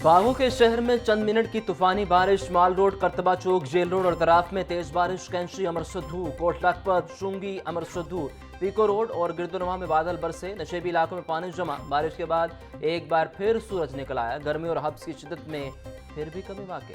बागों के शहर में चंद मिनट की तूफानी बारिश, माल रोड, करतबा चौक, जेल रोड और तराफ में तेज बारिश, कैंची, अमर सिद्धू, कोट लखपत, शुंगी, अमर सिद्धू, पीको रोड और गिरदुनवा में बादल बरसे, नशेबी इलाकों में पानी जमा। बारिश के बाद एक बार फिर सूरज निकल आया। गर्मी और हब्स की शिद्दत में फिर भी कमी वाक़ई।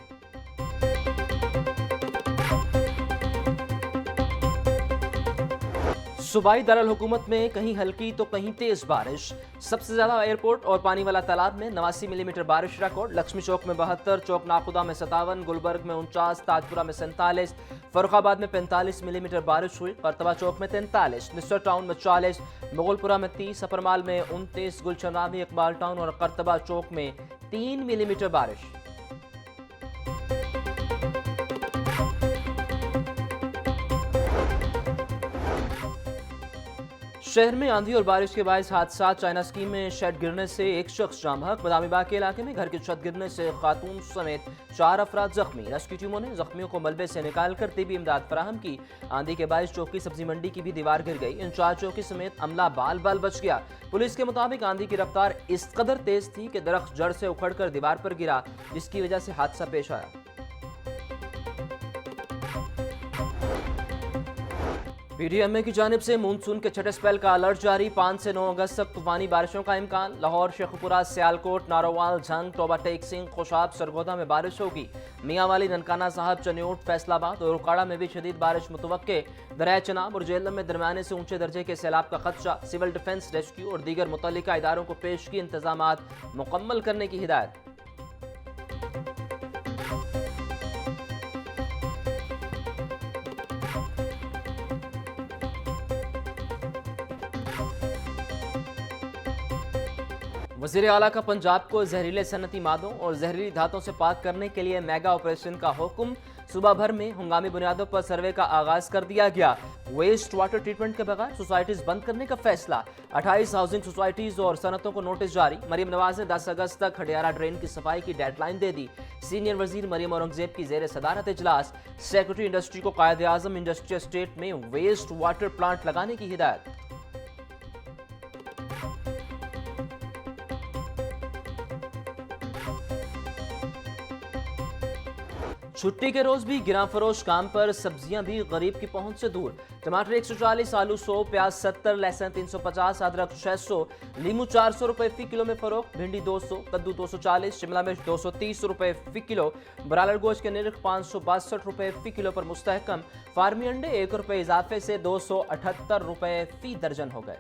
सूबाई दारुल हुकूमत में कहीं हल्की तो कहीं तेज बारिश। सबसे ज्यादा एयरपोर्ट और पानी वाला तालाब में 89 मिलीमीटर बारिश रिकॉर्ड। लक्ष्मी चौक में 72, चौक नाखुदा में 57, गुलबर्ग में 49, ताजपुरा में 47, फर्रुखाबाद में 45 मिलीमीटर बारिश हुई। करतबा चौक में 43, निस्टर टाउन में 40, मुगलपुरा में 30, अपरमाल में 29, गुलशनावी, इकबाल टाउन और करतबा चौक में 3 मिलीमीटर बारिश। शहर में आंधी और बारिश के बायस हादसा। चाइना स्कीम में शेड गिरने से एक शख्स जाम बहक। बदामी बाग के इलाके में घर की छत गिरने से खातून समेत 4 अफराद जख्मी। रेस्क्यू टीमों ने जख्मियों को मलबे से निकालकर तिबी इमदाद फराहम की। आंधी के बायस चौकी सब्जी मंडी की भी दीवार गिर गई। इंचार्ज चौकी समेत अमला बाल बाल बच गया। पुलिस के मुताबिक आंधी की रफ्तार इस कदर तेज थी कि दरख्त जड़ से उखड़कर दीवार पर गिरा, जिसकी वजह से हादसा पेश आया। पीडीएमए की जानिब से मानसून के छठे स्पेल का अलर्ट जारी। 5 से 9 अगस्त तक तूफानी बारिशों का इम्कान। लाहौर, शेखपुरा, सियालकोट, नारोवाल, झंग, टोबा टेक सिंह, खुशाब, सरगोदा में बारिश होगी। मियांवाली, ननकाना साहब, चन्योट, फैसलाबाद और उकाड़ा में भी शदीद बारिश मुतवक्के। दरिया चनाब और जेहलम में दरमियाने से ऊंचे दर्जे के सैलाब का खदशा। सिविल डिफेंस, रेस्क्यू और दीगर मुतल्लिका इदारों को पेशगी इंतजामात मुकम्मल करने की हिदायत। वज़ीर आला का पंजाब को जहरीले सनती मादों और जहरीली धातों से पाक करने के लिए मेगा ऑपरेशन का हुक्म। सूबा भर में हंगामी बुनियादों पर सर्वे का आगाज कर दिया गया। वेस्ट वाटर ट्रीटमेंट के बगैर सोसाइटीज बंद करने का फैसला। 28 हाउसिंग सोसाइटीज और सनतों को नोटिस जारी। मरियम नवाज ने 10 अगस्त तक खडियारा ड्रेन की सफाई की डेडलाइन दे दी। सीनियर वजीर मरियम औरंगजेब की जेर सदारत इजलास। सेक्रेटरी इंडस्ट्री को कायदे आजम इंडस्ट्रियल स्टेट में वेस्ट वाटर प्लांट लगाने की हिदायत। छुट्टी के रोज भी गिरां फरोश काम पर। सब्जियां भी गरीब की पहुंच से दूर। टमाटर 140, आलू 100, प्याज 70, लहसुन 350, अदरक 600, लीमू 400 रुपए फी किलो में फरोख्त। भिंडी 200, कद्दू 240, शिमला मिर्च 230 रुपए फी किलो। ब्रायलर गोश्त के निरख 562 रुपए फी किलो पर मुस्तहकम। फार्मी अंडे 1 रुपए इजाफे से 278 रुपए फी दर्जन हो गए।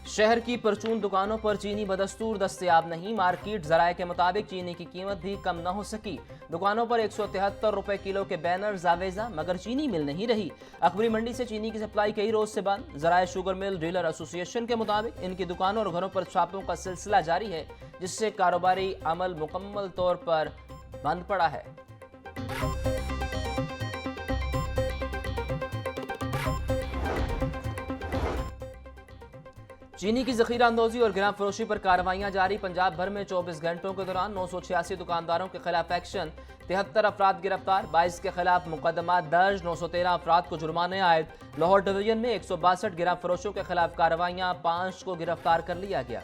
शहर की परचून दुकानों पर चीनी बदस्तूर दस्तयाब नहीं। मार्केट जराये के मुताबिक चीनी की कीमत भी कम न हो सकी। दुकानों पर 173 रुपए किलो के बैनर जावेजा, मगर चीनी मिल नहीं रही। अखबरी मंडी से चीनी की सप्लाई कई रोज से बंद। जराये शुगर मिल डीलर एसोसिएशन के मुताबिक इनकी दुकानों और घरों पर छापों का सिलसिला जारी है, जिससे कारोबारी अमल मुकम्मल तौर पर बंद पड़ा है। चीनी की जखीरा अंदोजी और गिरां फरोशी पर कार्रवाइयां जारी। पंजाब भर में 24 घंटों के दौरान 986 दुकानदारों के खिलाफ एक्शन। 73 अफराद गिरफ्तार, 22 के खिलाफ मुकदमा दर्ज, 913 अफराद को जुर्माने आयद। लाहौर डिवीजन में 162 गिरां फरोशों के खिलाफ कार्रवाइयां, 5 को गिरफ्तार कर लिया गया।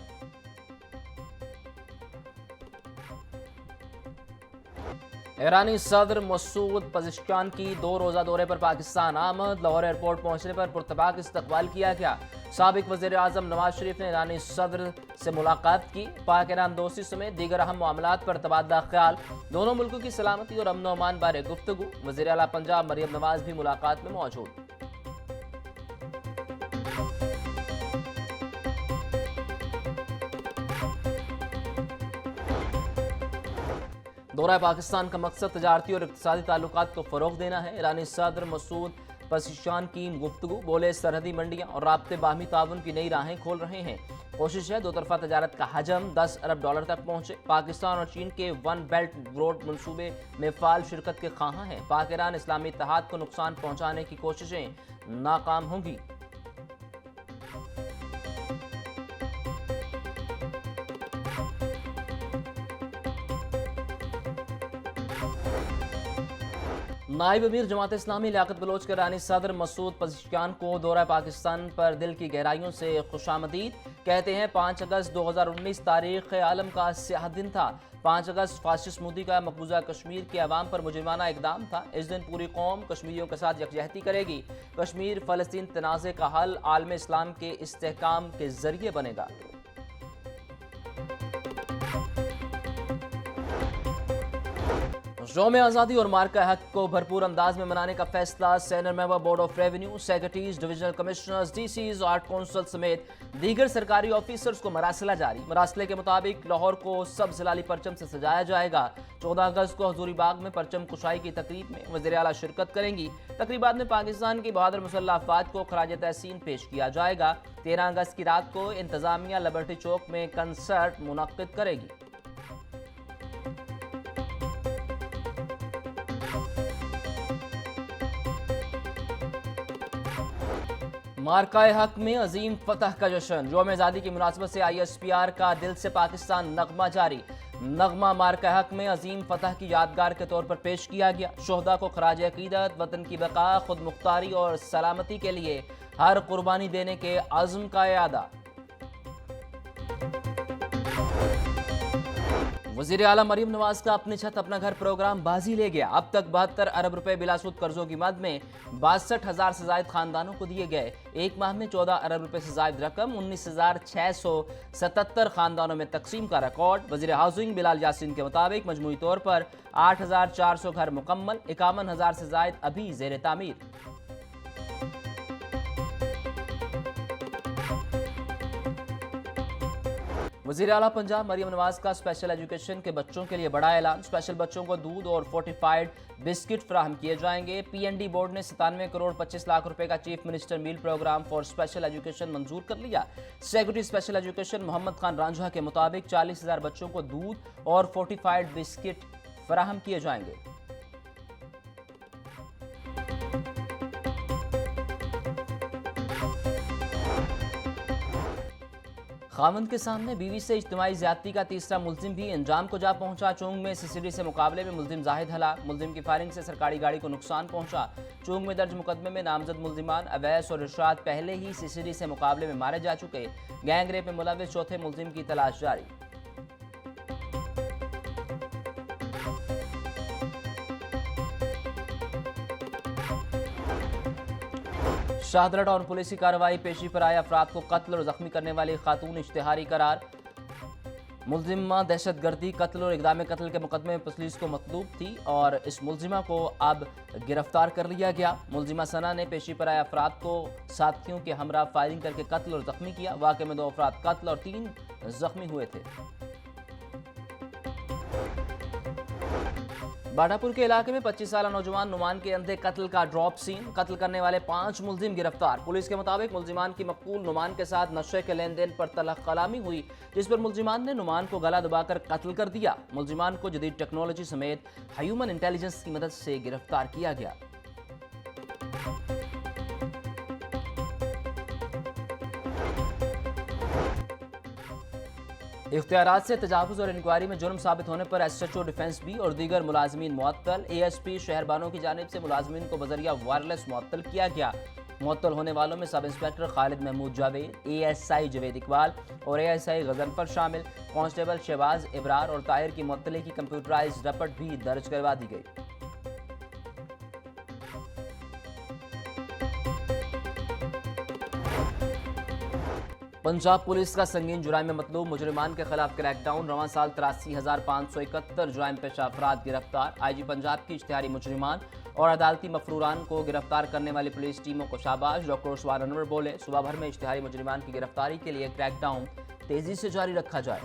ईरानी सदर मसूद पज़ेश्कियान की 2 रोज़ा दौरे पर पाकिस्तान आमद। लाहौर एयरपोर्ट पहुंचने पर पुरतबाक इस्तकबाल किया गया। साबिक वज़ीर आज़म नवाज शरीफ ने ईरानी सदर से मुलाकात की। पाक ईरान दोस्ती समेत दीगर अहम मामलात पर तबादला ख्याल। दोनों मुल्कों की सलामती और अमन अमान बारे गुफ्तगू। वज़ीर आला पंजाब मरियम नवाज भी मुलाकात में मौजूद। दौरा पाकिस्तान का मकसद तजारती और इक़्तिसादी ताल्लुकात को फ़रोग़ देना है। ईरानी सदर मसूद पज़ेश्कियान की गुफ्तगू। बोले सरहदी मंडियाँ और राब्ते बाहमी ताउन की नई राहें खोल रहे हैं। कोशिश है 2 तरफ़ा तजारत का हजम $10 अरब तक पहुँचे। पाकिस्तान और चीन के वन बेल्ट रोड मनसूबे में फ़ाल शिरकत के ख़्वाहां हैं। पाक ईरान इस्लामी इत्तेहाद को नुकसान पहुँचाने की कोशिशें नाकाम होंगी। नायब अमीर जमात इस्लामी लियाकत बलोच के ईरानी सदर मसूद पज़ेश्कियान को दौरा पाकिस्तान पर दिल की गहराइयों से खुशामदीद। कहते हैं 5 अगस्त 2019 तारीख आलम का स्याह दिन था। 5 अगस्त फासिस्ट मोदी का मकबूजा कश्मीर के अवाम पर मुजरिमाना इकदाम था। इस दिन पूरी कौम कश्मीरियों के साथ यकजहती करेगी। कश्मीर फ़लस्तीन तनाज़े का हल आलम इस्लाम के इस्तेहकाम के जरिए बनेगा। यौम आज़ादी और मार्का हक को भरपूर अंदाज में मनाने का फैसला। Senate member board of revenue, secretaries, divisional commissioners, DCs, art council समेत दीगर सरकारी ऑफिसर्स को मरासिला जारी। मरासले के मुताबिक लाहौर को सब जिलाली परचम से सजाया जाएगा। 14 अगस्त को हजूरी बाग में परचम कुशाई की तकरीब में वज़ीर आला शिरकत करेंगी। तकरीबात में पाकिस्तान की बहादुर मुसल्लह अफवाज को खराज तहसीन पेश किया जाएगा। 13 अगस्त की रात को इंतजामिया लिबर्टी चौक में कंसर्ट मुनक्किद करेगी। मार्काए हक में अजीम फतह का जश्न। यौम आज़ादी की मुनासबत से ISPR का दिल से पाकिस्तान नगमा जारी। नगमा मार्काए हक में अजीम फतह की यादगार के तौर पर पेश किया गया। शोहदा को खराज अकीदत, वतन की बका, खुद मुख्तारी और सलामती के लिए हर कुर्बानी देने के अज़्म का यादा। वज़ीर आला मरीम नवाज का अपनी छत अपना घर प्रोग्राम बाजी ले गया। अब तक 72 अरब रुपए बिलासुद कर्जों की मद में 62,000 से जायद खानदानों को दिए गए। एक माह में 14 अरब रुपए से जायद रकम 19,677 खानदानों में तकसीम का रिकॉर्ड। वज़ीर हाउसिंग बिलाल यासीन के मुताबिक मजमूई तौर पर 8,400 घर मुकम्मल, 51,000 से जायद अभी ज़ेर तामीर। वज़ीर आला पंजाब मरीम नवाज का स्पेशल एजुकेशन के बच्चों के लिए बड़ा ऐलान। स्पेशल बच्चों को दूध और फोर्टिफाइड बिस्किट फराहम किए जाएंगे। PND बोर्ड ने 97 करोड़ 25 लाख रुपए का chief minister meal programme for special education मंजूर कर लिया। Secretary special education Mohammad Khan Ranjha के मुताबिक 40,000 बच्चों को दूध और फोर्टिफाइड बिस्किट फराहम किए जाएंगे। खावंद के सामने बीवी से इज्तिमाई ज्यादती का तीसरा मुल्जिम भी अंजाम को जा पहुंचा। चोंग में CCD से मुकाबले में मुल्जिम जाहिद हलाक। मुल्जिम की फायरिंग से सरकारी गाड़ी को नुकसान पहुंचा। चोंग में दर्ज मुकदमे में नामजद मुल्जिमान अवैस और इरशाद पहले ही CCD से मुकाबले में मारे जा चुके। गैंगरेप में मुलविस चौथे मुल्जिम की तलाश जारी। शाहदरा टाउन पुलिस की कार्रवाई। पेशी पर आए अफराद को कत्ल और जख्मी करने वाली खातून इश्तिहारी करार। मुल्जिमा दहशतगर्दी, कत्ल और इक़दाम कत्ल के मुकदमे में पुलिस को मतलूब थी और इस मुल्जिमा को अब गिरफ्तार कर लिया गया। मुल्जिमा सना ने पेशी पर आए अफराद को साथियों के हमरा फायरिंग करके कत्ल और जख्मी किया। वाक़े में 2 अफराद कत्ल और 3 जख्मी हुए थे। बाडापुर के इलाके में 25 साल नौजवान नुमान के अंधे कत्ल का ड्रॉप सीन। कत्ल करने वाले 5 मुल्जिम गिरफ्तार। पुलिस के मुताबिक मुल्जिमान की मकबूल नुमान के साथ नशे के लेन देन पर तलख कलामी हुई, जिस पर मुल्जिमान ने नुमान को गला दबाकर कत्ल कर दिया। मुल्जिमान को जदीद टेक्नोलॉजी समेत ह्यूमन इंटेलिजेंस की मदद से गिरफ्तार किया गया। इख्तियारात से तजावुज़ और इंक्वायरी में जुर्म साबित होने पर SHO डिफेंस बी और दीगर मुलाजमीन मुअत्तल। ASP शहरबानों की जानिब से मुलाजमीन को बजरिया वायरलेस मुअत्तल किया गया। मुअत्तल होने वालों में sub inspector Khalid Mahmood Javed, ASI Javed Iqbal और ASI गजनफर शामिल। कांस्टेबल शहबाज इब्रार और ताहिर की मुअत्तली की कंप्यूटराइज रिपोर्ट भी दर्ज करवा दी गई। पंजाब पुलिस का संगीन जुराइम में मतलूब मुजरिमान के खिलाफ क्रैकडाउन। रवां साल 83,571 जुराइम पेशा अफराद गिरफ्तार। IG पंजाब की इश्तिहारी मुजरिमान और अदालती मफरूरान को गिरफ्तार करने वाली पुलिस टीमों को शाबाश। डॉक्टर उस्मान अनवर बोले, सुबह भर में इश्तिहारी मुजरिमान की गिरफ्तारी के लिए क्रैकडाउन तेजी से जारी रखा जाए।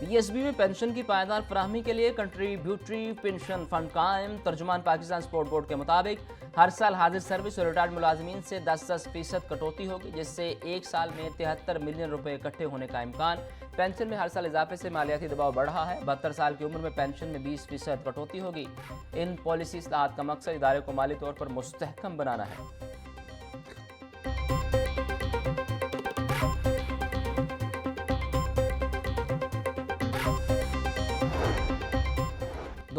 PSB में पेंशन की पायदार फराहमी के लिए कंट्रीब्यूटरी पेंशन फंड कायम। तर्जुमान पाकिस्तान स्पोर्ट बोर्ड के मुताबिक हर साल हाजिर सर्विस और रिटायर्ड मुलाजमीन से 10% कटौती होगी, जिससे एक साल में 73 मिलियन रुपए इकट्ठे होने का इम्कान। पेंशन में हर साल इजाफे से मालियाती दबाव बढ़ रहा है। 72 साल की उम्र में पेंशन में 20% कटौती होगी। इन पॉलिसी इस्लाहात का मकसद इदारे को माली तौर पर मुस्तहकम बनाना है।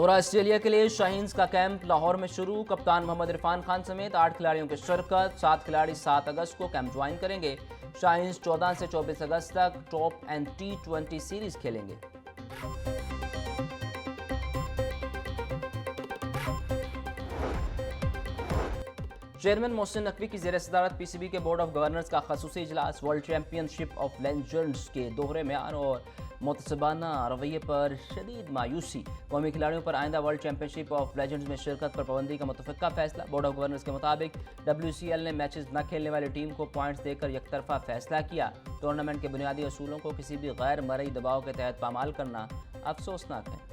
दौरा ऑस्ट्रेलिया के लिए शाहीन्स का कैंप लाहौर में शुरू। कप्तान मोहम्मद इरफान खान समेत 8 खिलाड़ियों की शिरकत। 7 खिलाड़ी 7 अगस्त को कैंप ज्वाइन करेंगे। शाहीन्स 14 से 24 अगस्त तक टॉप एंड T20 सीरीज खेलेंगे। चेयरमैन मोहसिन नकवी की ज़ेर सदारत PCB के बोर्ड ऑफ गवर्नर्स का खसूसी इजलास। वर्ल्ड चैंपियनशिप ऑफ लेजेंड्स के दोहरे मेयार और मुतसबाना रवैये पर शदीद मायूसी। कौमी खिलाड़ियों पर आइंदा वर्ल्ड चैंपियनशिप ऑफ लेजेंड्स में शिरकत पर पाबंदी का मुतफ़िक़ा फैसला। बोर्ड ऑफ गवर्नर्स के मुताबिक WCL ने मैचेस न खेलने वाली टीम को पॉइंट्स देकर यकतरफा फैसला किया। टूर्नामेंट के बुनियादी असूलों को किसी भी गैर मरई दबाव के तहत पामाल करना अफसोसनाक है।